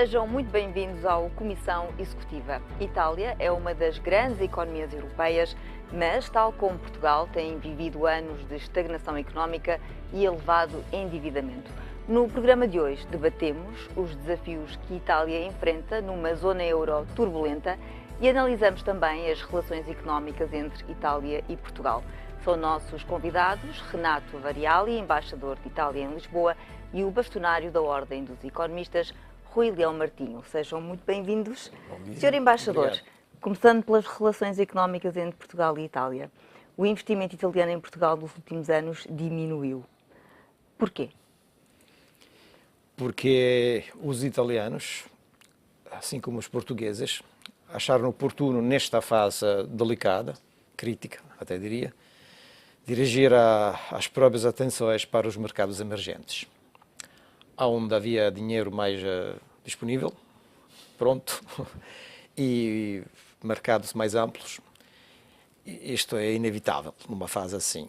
Sejam muito bem-vindos ao Comissão Executiva. Itália é uma das grandes economias europeias, mas, tal como Portugal, tem vivido anos de estagnação económica e elevado endividamento. No programa de hoje debatemos os desafios que Itália enfrenta numa zona euro turbulenta e analisamos também as relações económicas entre Itália e Portugal. São nossos convidados Renato Variali, embaixador de Itália em Lisboa, e o bastonário da Ordem dos Economistas, Rui Leão Martinho. Sejam muito bem-vindos. Senhor Embaixador, obrigado. Começando pelas relações económicas entre Portugal e Itália, o investimento italiano em Portugal nos últimos anos diminuiu. Porquê? Porque os italianos, assim como os portugueses, acharam oportuno, nesta fase delicada, crítica, até diria, dirigir as próprias atenções para os mercados emergentes, onde havia dinheiro mais disponível, pronto, e mercados mais amplos. Isto é inevitável numa fase assim.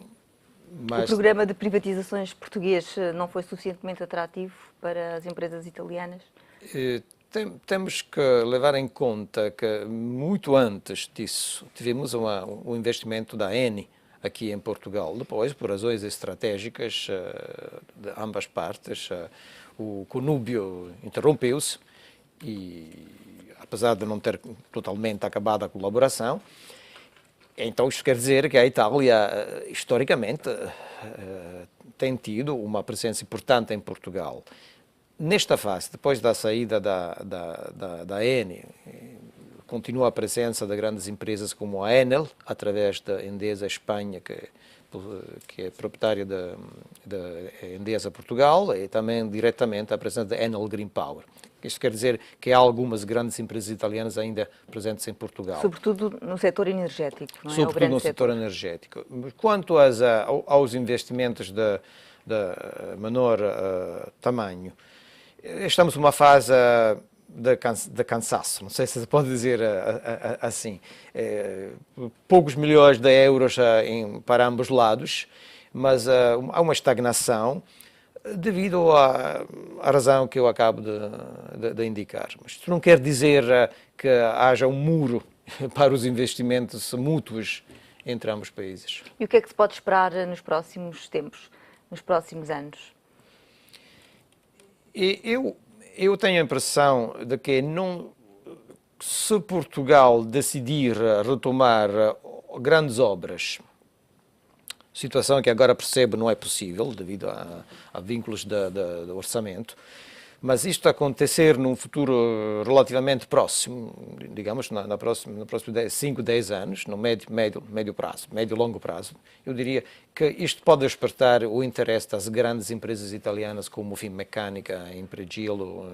Mas o programa de privatizações português não foi suficientemente atrativo para as empresas italianas? Temos que levar em conta que muito antes disso tivemos um investimento da Eni aqui em Portugal. Depois, por razões estratégicas de ambas partes, o conúbio interrompeu-se e, apesar de não ter totalmente acabado a colaboração, então isto quer dizer que a Itália, historicamente, tem tido uma presença importante em Portugal. Nesta fase, depois da saída da Eni, continua a presença de grandes empresas como a Enel, através da Endesa Espanha, que é proprietária da Endesa Portugal, e também diretamente a presença da Enel Green Power. Isto quer dizer que há algumas grandes empresas italianas ainda presentes em Portugal. Sobretudo no setor energético, não é? Sobretudo no setor energético. Quanto aos investimentos de menor tamanho, estamos numa fase de cansaço, não sei se se pode dizer assim. Poucos milhões de euros para ambos lados, mas há uma estagnação devido à razão que eu acabo de indicar. Mas isto não quer dizer que haja um muro para os investimentos mútuos entre ambos os países. E o que é que se pode esperar nos próximos tempos, nos próximos anos? Eu tenho a impressão de que se Portugal decidir retomar grandes obras, situação que agora percebo não é possível devido a vínculos do orçamento, mas isto acontecer num futuro relativamente próximo, digamos, no próximo 5, 10 anos, no médio prazo, médio e longo prazo, eu diria que isto pode despertar o interesse das grandes empresas italianas como Finmeccanica, Impregilo,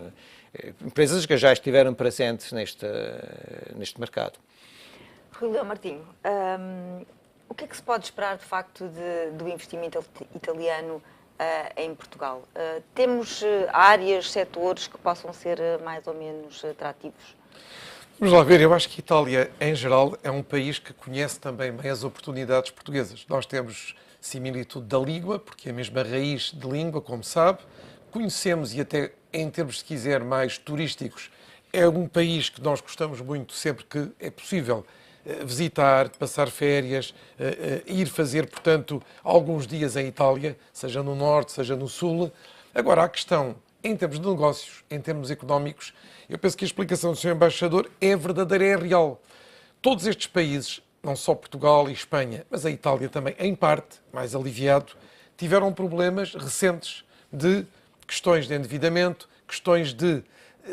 empresas que já estiveram presentes neste mercado. Rui Leão Martinho, o que é que se pode esperar, de facto, do investimento italiano em Portugal? Temos áreas, setores que possam ser mais ou menos atrativos? Vamos lá ver, eu acho que a Itália, em geral, é um país que conhece também bem as oportunidades portuguesas. Nós temos similitude da língua, porque é a mesma raiz de língua, como sabe. Conhecemos, e até em termos, se quiser, mais turísticos, é um país que nós gostamos muito sempre que é possível visitar, passar férias, ir fazer, portanto, alguns dias em Itália, seja no norte, seja no sul. Agora, a questão, em termos de negócios, em termos económicos, eu penso que a explicação do Sr. Embaixador é verdadeira, é real. Todos estes países, não só Portugal e Espanha, mas a Itália também, em parte, mais aliviado, tiveram problemas recentes de questões de endividamento, questões de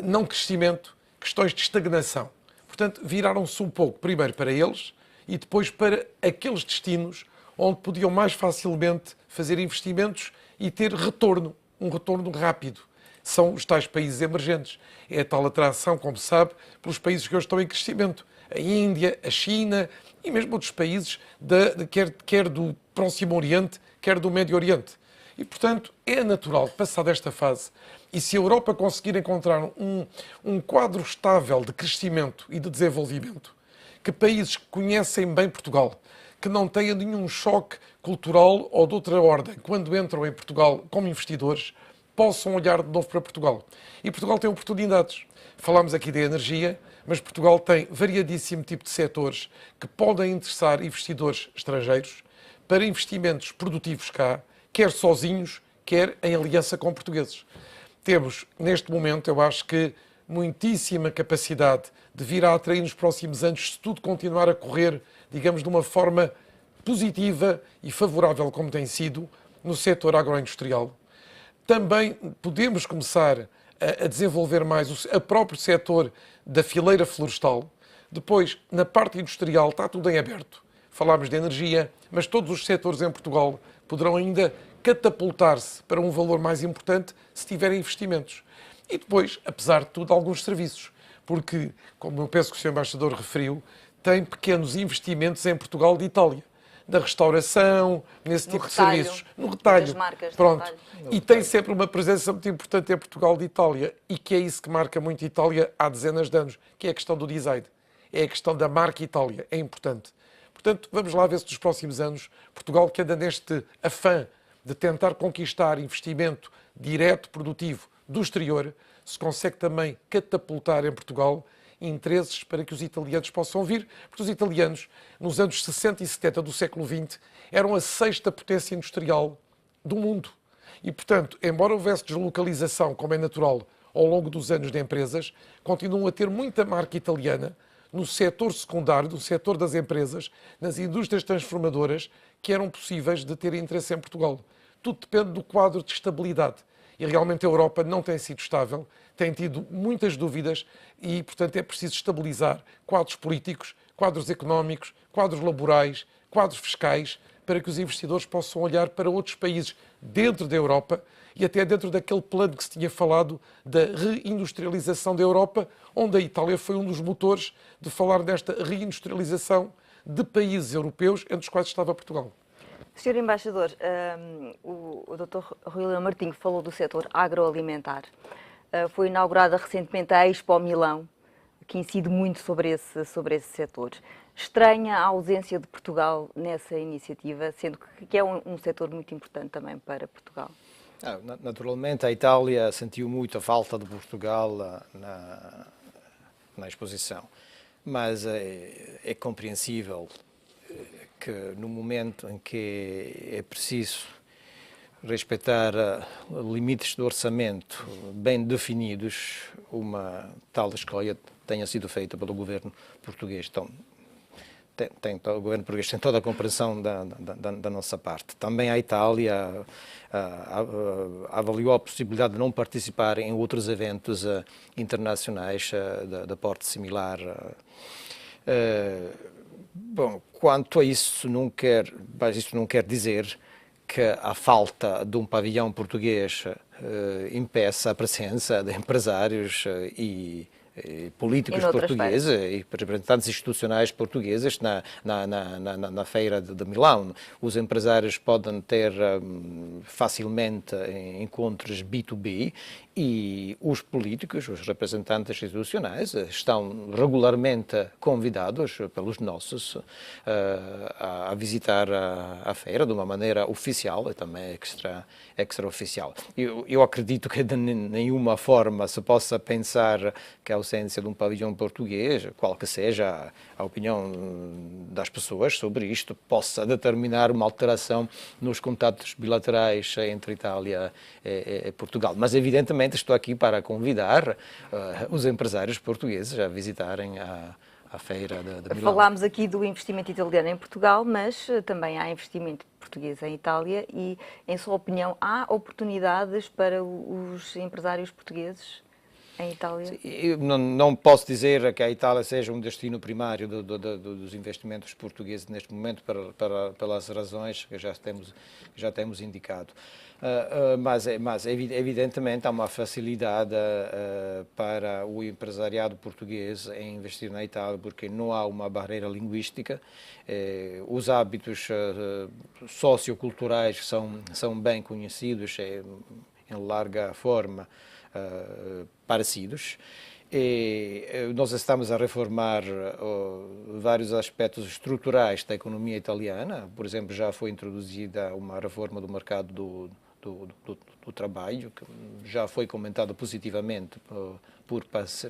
não crescimento, questões de estagnação. Portanto, viraram-se um pouco, primeiro para eles e depois para aqueles destinos onde podiam mais facilmente fazer investimentos e ter retorno, um retorno rápido. São os tais países emergentes. É a tal atração, como se sabe, pelos países que hoje estão em crescimento. A Índia, a China e mesmo outros países, quer do Próximo Oriente, quer do Médio Oriente. E, portanto, é natural, passada esta fase, e se a Europa conseguir encontrar um quadro estável de crescimento e de desenvolvimento, que países que conhecem bem Portugal, que não tenham nenhum choque cultural ou de outra ordem, quando entram em Portugal como investidores, possam olhar de novo para Portugal. E Portugal tem oportunidades. Falámos aqui da energia, mas Portugal tem variadíssimo tipo de setores que podem interessar investidores estrangeiros para investimentos produtivos cá, quer sozinhos, quer em aliança com portugueses. Temos, neste momento, eu acho que muitíssima capacidade de vir a atrair nos próximos anos, se tudo continuar a correr, digamos, de uma forma positiva e favorável, como tem sido, no setor agroindustrial. Também podemos começar a desenvolver mais o próprio setor da fileira florestal. Depois, na parte industrial, está tudo em aberto. Falámos de energia, mas todos os setores em Portugal poderão ainda catapultar-se para um valor mais importante se tiverem investimentos. E depois, apesar de tudo, alguns serviços. Porque, como eu penso que o Sr. Embaixador referiu, tem pequenos investimentos em Portugal de Itália. Na restauração, nesse tipo de serviços. No retalho. Pronto. E tem sempre uma presença muito importante em Portugal de Itália. E que é isso que marca muito a Itália há dezenas de anos, que é a questão do design. É a questão da marca Itália. É importante. Portanto, vamos lá ver se nos próximos anos Portugal, que anda neste afã de tentar conquistar investimento direto, produtivo, do exterior, se consegue também catapultar em Portugal interesses para que os italianos possam vir, porque os italianos, nos anos 60 e 70 do século XX, eram a sexta potência industrial do mundo. E, portanto, embora houvesse deslocalização, como é natural, ao longo dos anos de empresas, continuam a ter muita marca italiana no setor secundário, no setor das empresas, nas indústrias transformadoras, que eram possíveis de ter interesse em Portugal. Tudo depende do quadro de estabilidade. E realmente a Europa não tem sido estável, tem tido muitas dúvidas e, portanto, é preciso estabilizar quadros políticos, quadros económicos, quadros laborais, quadros fiscais, para que os investidores possam olhar para outros países dentro da Europa e até dentro daquele plano que se tinha falado da reindustrialização da Europa, onde a Itália foi um dos motores de falar desta reindustrialização de países europeus, entre os quais estava Portugal. Sr. Embaixador, o Dr. Rui Leão Martinho falou do setor agroalimentar. Foi inaugurada recentemente a Expo Milão, que incide muito sobre esse setor. Estranha a ausência de Portugal nessa iniciativa, sendo que é um setor muito importante também para Portugal. Naturalmente, a Itália sentiu muito a falta de Portugal na exposição, mas é compreensível que no momento em que é preciso respeitar limites de orçamento bem definidos, uma tal escolha tenha sido feita pelo governo português. Então, o governo português tem toda a compreensão da nossa parte. Também a Itália avaliou a possibilidade de não participar em outros eventos internacionais de porte similar. Bom, quanto a isso, mas isso não quer dizer que a falta de um pavilhão português impeça a presença de empresários e políticos portugueses e representantes institucionais portugueses na feira de Milão. Os empresários podem ter facilmente encontros B2B e os políticos, os representantes institucionais, estão regularmente convidados pelos nossos a visitar a feira de uma maneira oficial e também extraoficial. Eu acredito que de nenhuma forma se possa pensar que a ausência de um pavilhão português, qual que seja a opinião das pessoas sobre isto, possa determinar uma alteração nos contatos bilaterais entre Itália e Portugal. Mas, evidentemente, estou aqui para convidar os empresários portugueses a visitarem a feira de Milão. Falámos aqui do investimento italiano em Portugal, mas também há investimento português em Itália e, em sua opinião, há oportunidades para os empresários portugueses em Itália? Eu não posso dizer que a Itália seja um destino primário dos investimentos portugueses neste momento, pelas razões que já temos indicado. Mas evidentemente há uma facilidade para o empresariado português em investir na Itália, porque não há uma barreira linguística, os hábitos socioculturais são bem conhecidos em larga forma, parecidos. E nós estamos a reformar vários aspectos estruturais da economia italiana. Por exemplo, já foi introduzida uma reforma do mercado do trabalho, que já foi comentado positivamente por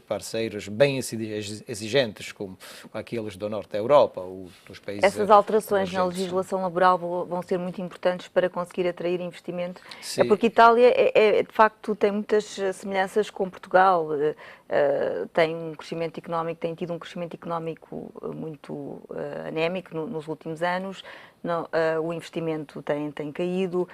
parceiros bem exigentes, como aqueles do norte da Europa, ou dos países Essas alterações na emergentes. legislação laboral vão ser muito importantes para conseguir atrair investimento. Sim. É porque a Itália, de facto, tem muitas semelhanças com Portugal. Tem um crescimento económico, tem tido um crescimento económico muito anémico nos últimos anos. O investimento tem caído.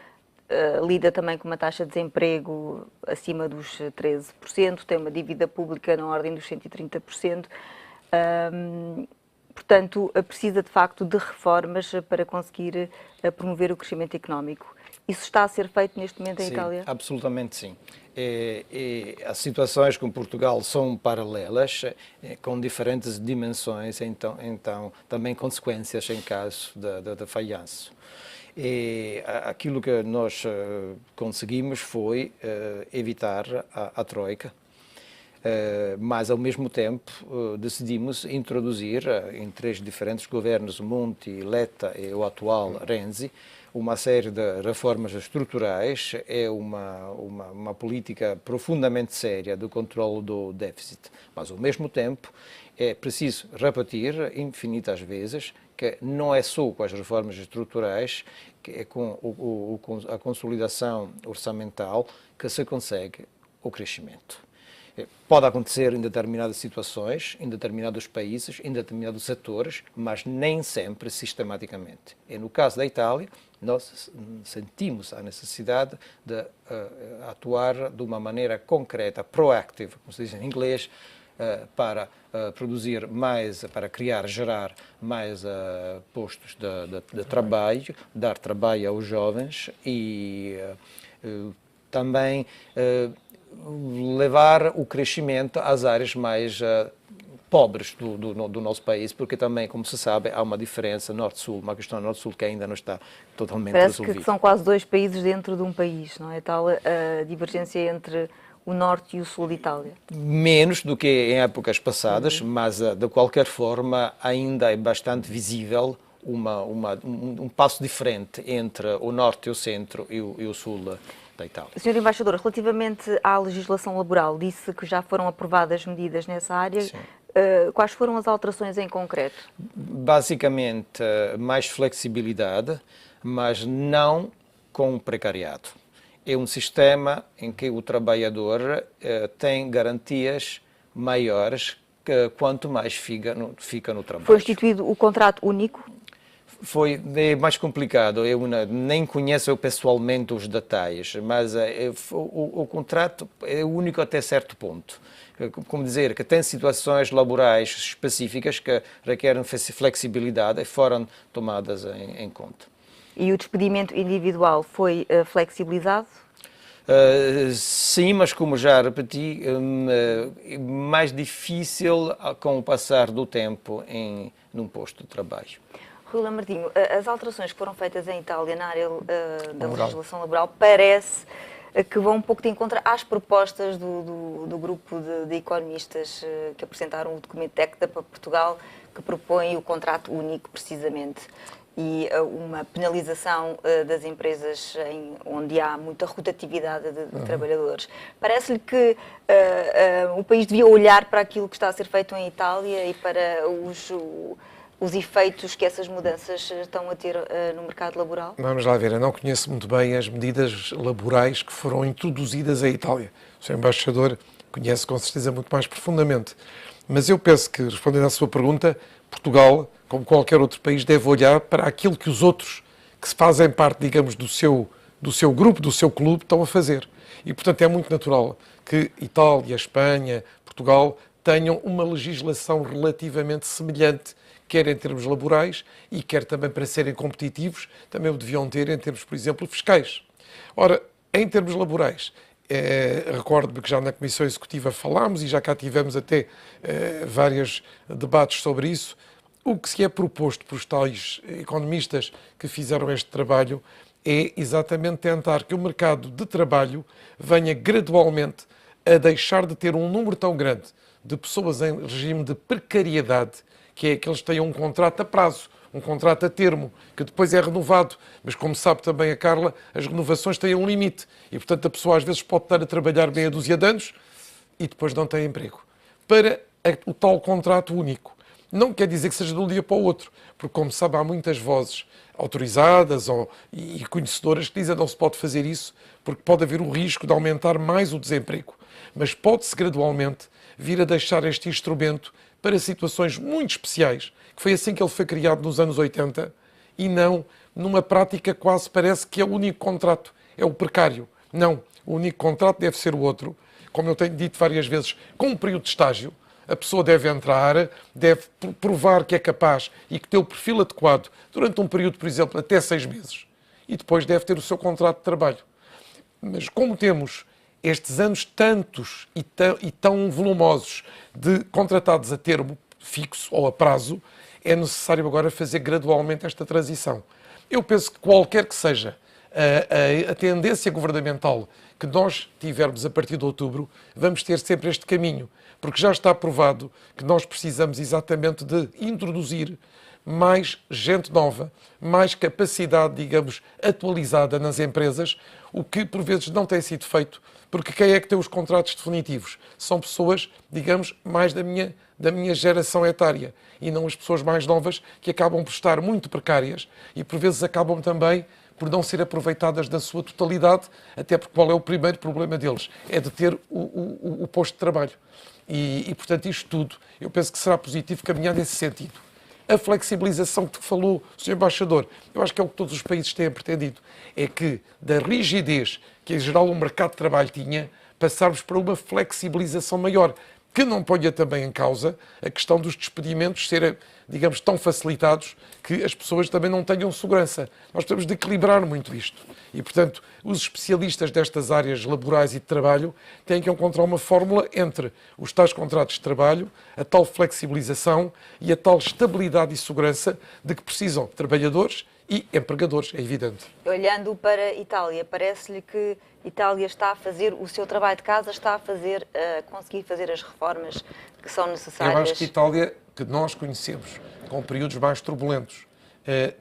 Lida também com uma taxa de desemprego acima dos 13%, tem uma dívida pública na ordem dos 130%. Portanto, precisa de facto de reformas para conseguir promover o crescimento económico. Isso está a ser feito neste momento em Itália? Absolutamente sim. As situações com Portugal são paralelas, com diferentes dimensões, então também consequências em caso de falhanço. Aquilo que nós conseguimos foi evitar a troika, mas ao mesmo tempo decidimos introduzir em 3 diferentes governos, Monti, Letta e o atual Renzi, uma série de reformas estruturais. É uma política profundamente séria do controle do déficit, mas ao mesmo tempo é preciso repetir infinitas vezes que não é só com as reformas estruturais, que é com a consolidação orçamental que se consegue o crescimento. Pode acontecer em determinadas situações, em determinados países, em determinados setores, mas nem sempre sistematicamente. E no caso da Itália, nós sentimos a necessidade de atuar de uma maneira concreta, proactive, como se diz em inglês, para produzir mais, para gerar mais postos de trabalho, dar trabalho aos jovens e também levar o crescimento às áreas mais pobres do nosso país, porque também, como se sabe, há uma diferença norte-sul, uma questão norte-sul que ainda não está totalmente resolvida. Parece que são quase 2 países dentro de um país, não é? Tal a divergência entre o norte e o sul de Itália. Menos do que em épocas passadas, mas de qualquer forma ainda é bastante visível um passo diferente entre o norte e o centro e o sul da Itália. Sr. Embaixador, relativamente à legislação laboral, disse que já foram aprovadas medidas nessa área. Sim. Quais foram as alterações em concreto? Basicamente, mais flexibilidade, mas não com precariado. É um sistema em que o trabalhador tem garantias maiores quanto mais fica no trabalho. Foi instituído o contrato único? É mais complicado, eu nem conheço pessoalmente os detalhes, mas o contrato é único até certo ponto. Como dizer, que tem situações laborais específicas que requerem flexibilidade e foram tomadas em conta. E o despedimento individual foi flexibilizado? Sim, mas como já repeti, mais difícil com o passar do tempo num posto de trabalho. Rui Lambertinho, as alterações que foram feitas em Itália na área da legislação laboral parece que vão um pouco de encontro às propostas do grupo de economistas que apresentaram o documento técnico para Portugal, que propõe o contrato único, precisamente, e uma penalização das empresas onde há muita rotatividade de trabalhadores. Parece-lhe que o país devia olhar para aquilo que está a ser feito em Itália e para os efeitos que essas mudanças estão a ter no mercado laboral? Vamos lá ver, eu não conheço muito bem as medidas laborais que foram introduzidas à Itália. O Sr. Embaixador conhece com certeza muito mais profundamente. Mas eu penso que, respondendo à sua pergunta, Portugal, como qualquer outro país, deve olhar para aquilo que os outros, que se fazem parte, digamos, do seu grupo, do seu clube, estão a fazer. E, portanto, é muito natural que Itália, Espanha, Portugal tenham uma legislação relativamente semelhante, quer em termos laborais e quer também para serem competitivos, também o deviam ter em termos, por exemplo, fiscais. Ora, em termos laborais, recordo-me que já na Comissão Executiva falámos e já cá tivemos até vários debates sobre isso. O que se é proposto por os tais economistas que fizeram este trabalho é exatamente tentar que o mercado de trabalho venha gradualmente a deixar de ter um número tão grande de pessoas em regime de precariedade, que é que eles tenham um contrato a prazo, um contrato a termo, que depois é renovado. Mas, como sabe também a Carla, as renovações têm um limite. E, portanto, a pessoa às vezes pode estar a trabalhar meia dúzia de anos e depois não tem emprego. Para o tal contrato único. Não quer dizer que seja de um dia para o outro, porque, como sabe, há muitas vozes autorizadas e conhecedoras que dizem que não se pode fazer isso, porque pode haver o risco de aumentar mais o desemprego. Mas pode-se gradualmente vir a deixar este instrumento para situações muito especiais, que foi assim que ele foi criado nos anos 80, e não numa prática quase parece que é o único contrato, é o precário. Não, o único contrato deve ser o outro, como eu tenho dito várias vezes, com um período de estágio. A pessoa deve entrar, deve provar que é capaz e que tem o perfil adequado durante um período, por exemplo, até 6 meses. E depois deve ter o seu contrato de trabalho. Mas como temos estes anos tantos e tão volumosos de contratados a termo fixo ou a prazo, é necessário agora fazer gradualmente esta transição. Eu penso que qualquer que seja a tendência governamental que nós tivermos a partir de outubro, vamos ter sempre este caminho, porque já está provado que nós precisamos exatamente de introduzir mais gente nova, mais capacidade, digamos, atualizada nas empresas, o que por vezes não tem sido feito, porque quem é que tem os contratos definitivos? São pessoas, digamos, mais da minha geração etária, e não as pessoas mais novas que acabam por estar muito precárias e por vezes acabam também por não ser aproveitadas na sua totalidade, até porque qual é o primeiro problema deles? É de ter o posto de trabalho. E, portanto, isto tudo, eu penso que será positivo caminhar nesse sentido. A flexibilização que falou o Sr. Embaixador, eu acho que é o que todos os países têm pretendido, é que da rigidez que em geral o mercado de trabalho tinha, passarmos para uma flexibilização maior, que não ponha também em causa a questão dos despedimentos serem, digamos, tão facilitados que as pessoas também não tenham segurança. Nós temos de equilibrar muito isto. E, portanto, os especialistas destas áreas laborais e de trabalho têm que encontrar uma fórmula entre os tais contratos de trabalho, a tal flexibilização e a tal estabilidade e segurança de que precisam trabalhadores e empregadores, é evidente. Olhando para a Itália, parece-lhe que a Itália está a fazer o seu trabalho de casa, está a conseguir fazer as reformas que são necessárias? Eu acho que a Itália, que nós conhecemos, com períodos mais turbulentos,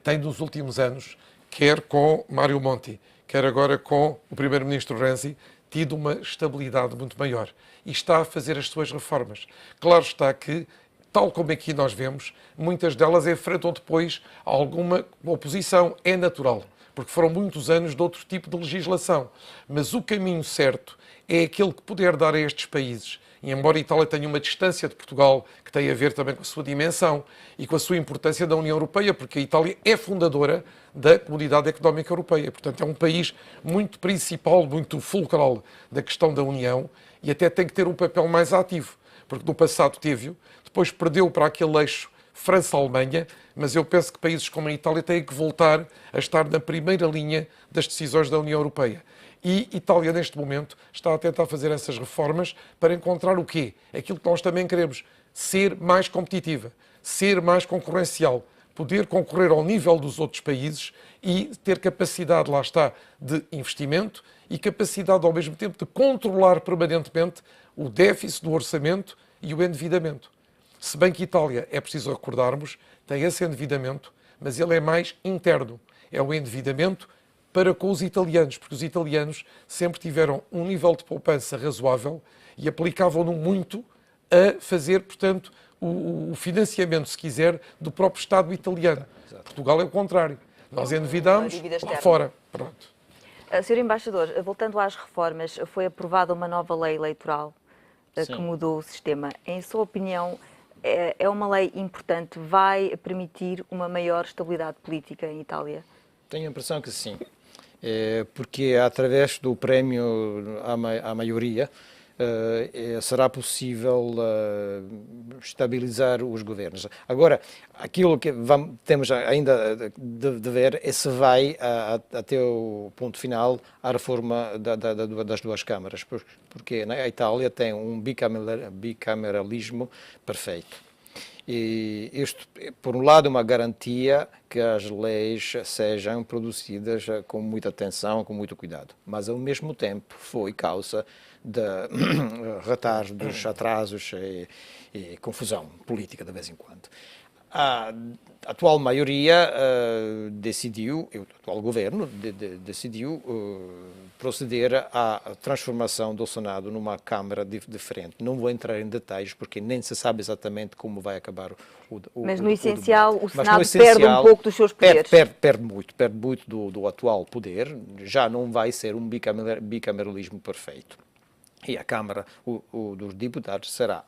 tem nos últimos anos, quer com Mário Monti, quer agora com o primeiro-ministro Renzi, tido uma estabilidade muito maior e está a fazer as suas reformas. Claro está que, tal como aqui nós vemos, muitas delas enfrentam depois alguma oposição. É natural, porque foram muitos anos de outro tipo de legislação. Mas o caminho certo é aquele que puder dar a estes países. E embora a Itália tenha uma distância de Portugal, que tem a ver também com a sua dimensão e com a sua importância da União Europeia, porque a Itália é fundadora da Comunidade Económica Europeia. Portanto, é um país muito principal, muito fulcral da questão da União e até tem que ter um papel mais ativo, porque no passado teve-o, depois perdeu para aquele eixo França-Alemanha, mas eu penso que países como a Itália têm que voltar a estar na primeira linha das decisões da União Europeia. E Itália, neste momento, está a tentar fazer essas reformas para encontrar o quê? Aquilo que nós também queremos, ser mais competitiva, ser mais concorrencial, poder concorrer ao nível dos outros países e ter capacidade, lá está, de investimento e capacidade, ao mesmo tempo, de controlar permanentemente o déficit do orçamento e o endividamento. Se bem que a Itália, é preciso recordarmos, tem esse endividamento, mas ele é mais interno. É o endividamento para com os italianos, porque os italianos sempre tiveram um nível de poupança razoável e aplicavam-no muito a fazer, portanto, o financiamento, se quiser, do próprio Estado italiano. Exato. Portugal é o contrário. Nós endividamos lá fora. Pronto. Sr. Embaixador, voltando às reformas, foi aprovada uma nova lei eleitoral que mudou o sistema. Em sua opinião, é uma lei importante? Vai permitir uma maior estabilidade política em Itália? Tenho a impressão que sim. Porque através do prémio à maioria será possível estabilizar os governos. Agora, aquilo que temos ainda de ver é se vai até o ponto final a reforma das duas câmaras, porque a Itália tem um bicameralismo perfeito. E isto, por um lado, é uma garantia que as leis sejam produzidas com muita atenção, com muito cuidado, mas ao mesmo tempo foi causa de retardos, atrasos e confusão política de vez em quando. A atual maioria decidiu, o atual governo decidiu proceder à transformação do Senado numa Câmara diferente. Não vou entrar em detalhes porque nem se sabe exatamente como vai acabar Mas no essencial o Senado essencial, perde um pouco dos seus poderes. Perde muito do atual poder, já não vai ser um bicameralismo perfeito. E a Câmara dos Deputados será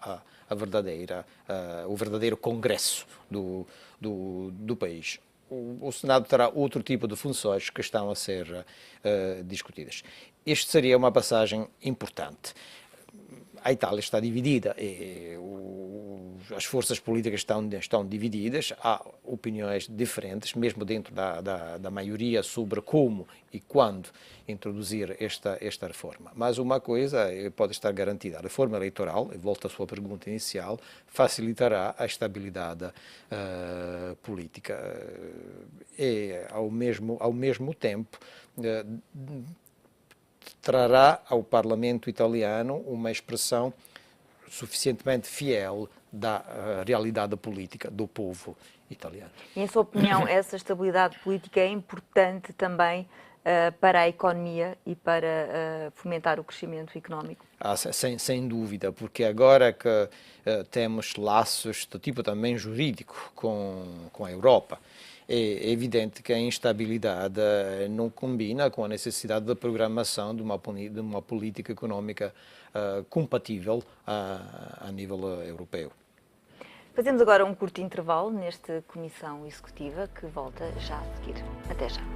o verdadeiro Congresso do país. O Senado terá outro tipo de funções que estão a ser discutidas. Este seria uma passagem importante. A Itália está dividida, as forças políticas estão divididas, há opiniões diferentes, mesmo dentro da maioria, sobre como e quando introduzir esta reforma. Mas uma coisa pode estar garantida, a reforma eleitoral, e volto à sua pergunta inicial, facilitará a estabilidade política e, ao mesmo tempo, trará ao Parlamento italiano uma expressão suficientemente fiel da realidade política do povo italiano. E, em sua opinião, essa estabilidade política é importante também para a economia e para fomentar o crescimento económico? Sem dúvida, porque agora que temos laços de tipo também jurídico com a Europa, é evidente que a instabilidade não combina com a necessidade de programação de uma política económica compatível a nível europeu. Fazemos agora um curto intervalo nesta comissão executiva que volta já a seguir. Até já.